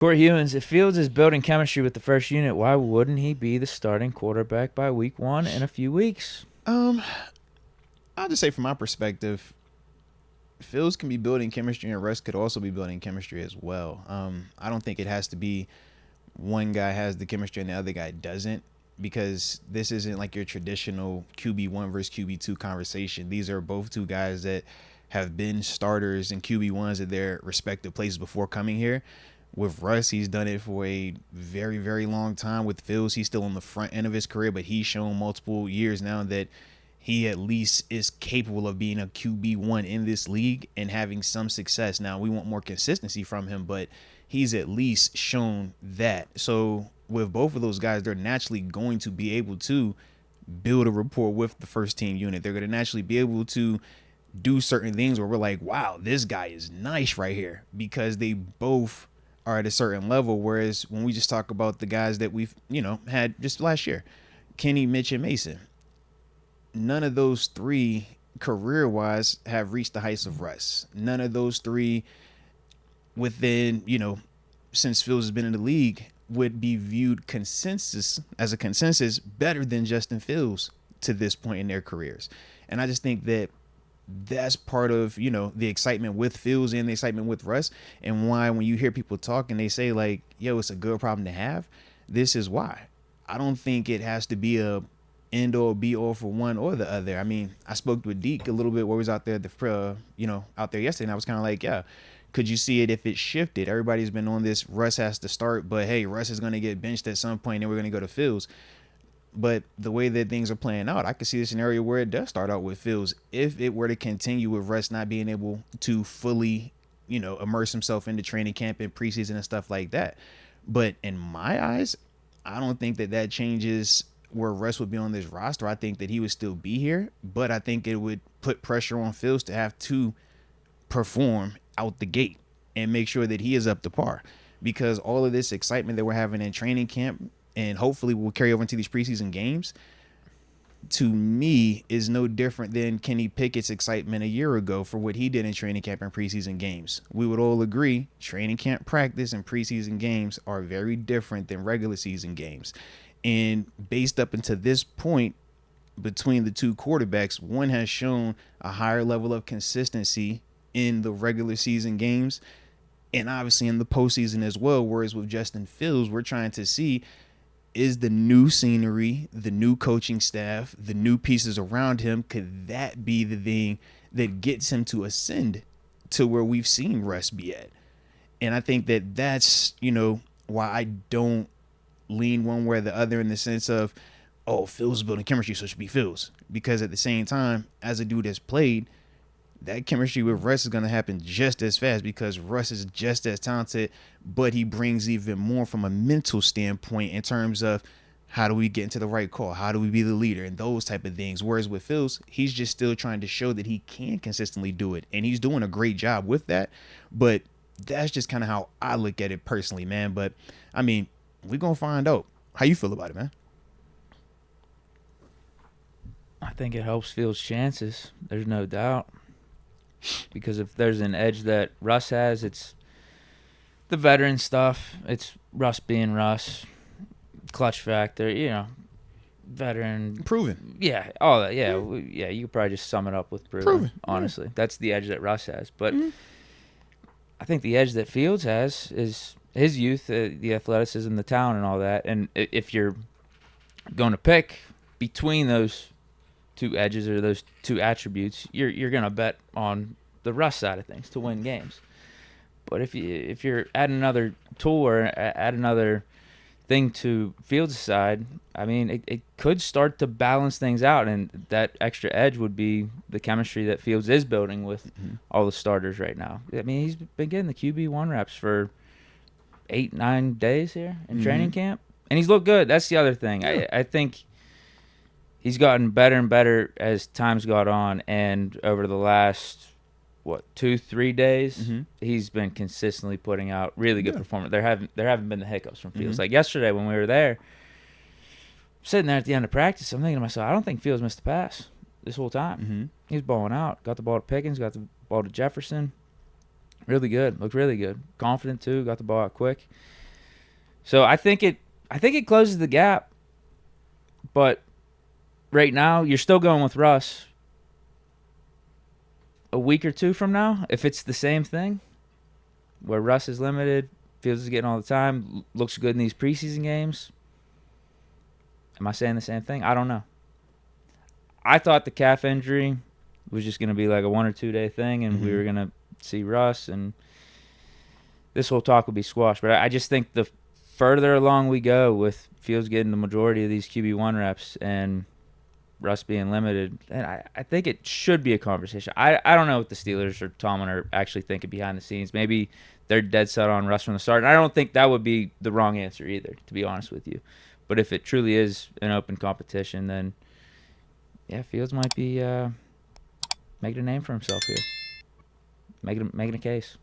Corey Hewins, if Fields is building chemistry with the first unit, why wouldn't he be the starting quarterback by week 1 in a few weeks? Um, I'll just say from my perspective, Fields can be building chemistry, and Russ could also be building chemistry as well. I don't think it has to be one guy has the chemistry and the other guy doesn't, because this isn't like your traditional QB1 versus QB2 conversation. These are both two guys that have been starters and QB1s at their respective places before coming here. With Russ, he's done it for a very, very long time. With Fields, he's still on the front end of his career, but he's shown multiple years now that he at least is capable of being a QB1 in this league and having some success. Now, we want more consistency from him, but he's at least shown that. So with both of those guys, they're naturally going to be able to build a rapport with the first team unit. They're going to naturally be able to do certain things where we're like, wow, this guy is nice right here, because they both are at a certain level. Whereas when we just talk about the guys that we've, had just last year, Kenny, Mitch, and Mason, none of those three career-wise have reached the heights of Russ. None of those three within, since Fields has been in the league, would be viewed as a consensus better than Justin Fields to this point in their careers. And I just think that that's part of, the excitement with Fields and the excitement with Russ, and why when you hear people talk and they say like, yo, it's a good problem to have, this is why. I don't think it has to be a end all be all for one or the other. I mean, I spoke with Deke a little bit where he was out there, out there yesterday, and I was kind of like, yeah, could you see it if it shifted? Everybody's been on this Russ has to start, but hey, Russ is going to get benched at some point and we're going to go to Fields. But the way that things are playing out, I could see a scenario where it does start out with Fields if it were to continue with Russ not being able to fully, immerse himself into training camp and preseason and stuff like that. But in my eyes, I don't think that changes where Russ would be on this roster. I think that he would still be here, but I think it would put pressure on Fields to have to perform out the gate and make sure that he is up to par, because all of this excitement that we're having in training camp and hopefully will carry over into these preseason games, to me, is no different than Kenny Pickett's excitement a year ago for what he did in training camp and preseason games. We would all agree training camp practice and preseason games are very different than regular season games. And based up until this point, between the two quarterbacks, one has shown a higher level of consistency in the regular season games and obviously in the postseason as well. Whereas with Justin Fields, we're trying to see, is the new scenery, the new coaching staff, the new pieces around him, could that be the thing that gets him to ascend to where we've seen Russ be at? And I think that that's, why I don't lean one way or the other in the sense of, oh, Fields is building chemistry, so it should be Fields. Because at the same time, as a dude that's played, that chemistry with Russ is going to happen just as fast, because Russ is just as talented, but he brings even more from a mental standpoint in terms of how do we get into the right call? How do we be the leader? And those type of things. Whereas with Fields, he's just still trying to show that he can consistently do it. And he's doing a great job with that. But that's just kind of how I look at it personally, man. But, I mean, we're going to find out. How you feel about it, man? I think it helps Fields' chances. There's no doubt. Because if there's an edge that Russ has, it's the veteran stuff. It's Russ being Russ, clutch factor, veteran. Proven. Yeah, all that. Yeah, yeah. You could probably just sum it up with proven. Honestly, that's the edge that Russ has. But I think the edge that Fields has is his youth, the athleticism, the talent, and all that. And if you're going to pick between those two edges or those two attributes, you're gonna bet on the Russ side of things to win games. But if you're adding another tool or add another thing to Fields' side, I mean, it could start to balance things out, and that extra edge would be the chemistry that Fields is building with all the starters right now. I mean, he's been getting the QB1 reps for 8-9 days here in training camp, and he's looked good. That's the other thing. Yeah. I think he's gotten better and better as time's got on, and over the last 2-3 days, he's been consistently putting out really good performance. There haven't been the hiccups from Fields. Like yesterday when we were there, sitting there at the end of practice, I'm thinking to myself, I don't think Fields missed a pass this whole time. He's balling out. Got the ball to Pickens, got the ball to Jefferson. Really good. Looked really good. Confident too. Got the ball out quick. So I think it closes the gap. But right now, you're still going with Russ. A week or two from now, if it's the same thing, where Russ is limited, Fields is getting all the time, looks good in these preseason games. Am I saying the same thing? I don't know. I thought the calf injury was just going to be like a 1 or 2 day thing, and we were going to see Russ, and this whole talk would be squashed. But I just think the further along we go with Fields getting the majority of these QB1 reps and Russ being limited, and I think it should be a conversation. I don't know what the Steelers or Tomlin are actually thinking behind the scenes. Maybe they're dead set on Russ from the start. And I don't think that would be the wrong answer either, to be honest with you. But if it truly is an open competition, then yeah, Fields might be making a name for himself here, making a case.